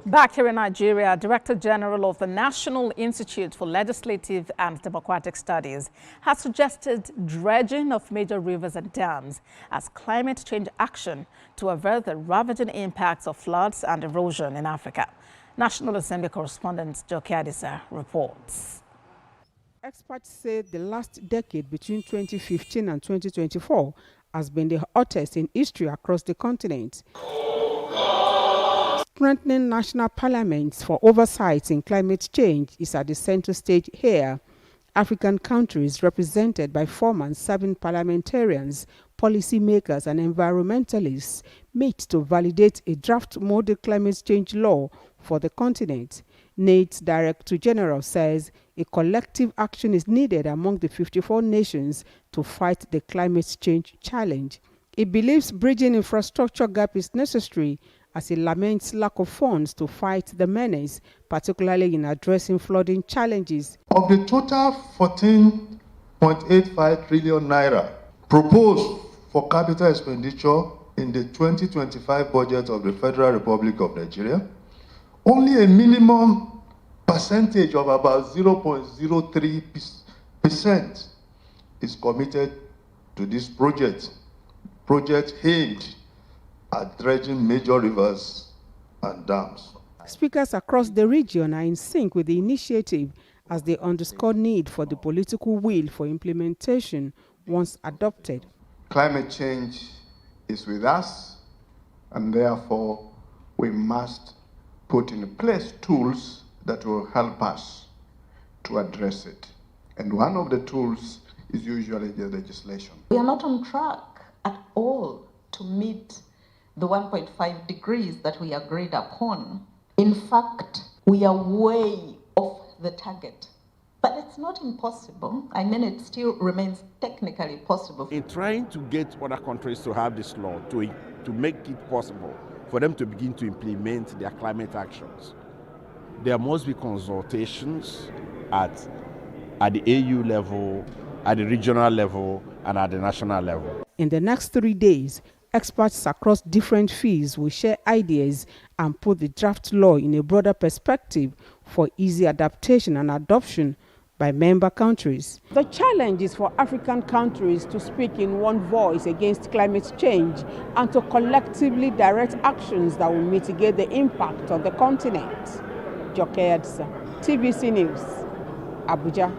Back here in Nigeria, Director General of the National Institute for Legislative and Democratic Studies has suggested dredging of major rivers and dams as climate change action to avert the ravaging impacts of floods and erosion in Africa. National Assembly correspondent Joke Adisa reports. Experts say the last decade between 2015 and 2024 has been the hottest in history across the continent. Strengthening national parliaments for oversight in climate change is at the center stage here. African countries represented by former and serving parliamentarians, policymakers and environmentalists meet to validate a draft model climate change law for the continent. NILDS Director General says a collective action is needed among the 54 nations to fight the climate change challenge. He believes bridging infrastructure gap is necessary as he laments lack of funds to fight the menace, particularly in addressing flooding challenges. Of the total 14.85 trillion naira proposed for capital expenditure in the 2025 budget of the Federal Republic of Nigeria, only a minimum percentage of about 0.03% is committed to this project aimed at dredging major rivers and dams. Speakers across the region are in sync with the initiative as they underscore need for the political will for implementation once adopted. Climate change is with us, and therefore we must put in place tools that will help us to address it. And one of the tools is usually the legislation. We are not on track at all to meet the 1.5 degrees that we agreed upon. In fact, we are way off the target. But it's not impossible. I mean, it still remains technically possible. In trying to get other countries to have this law, to make it possible for them to begin to implement their climate actions, there must be consultations at the AU level, at the regional level, and at the national level. In the next 3 days, experts across different fields will share ideas and put the draft law in a broader perspective for easy adaptation and adoption by member countries. The challenge is for African countries to speak in one voice against climate change and to collectively direct actions that will mitigate the impact on the continent. Joke Adisa, TVC News, Abuja.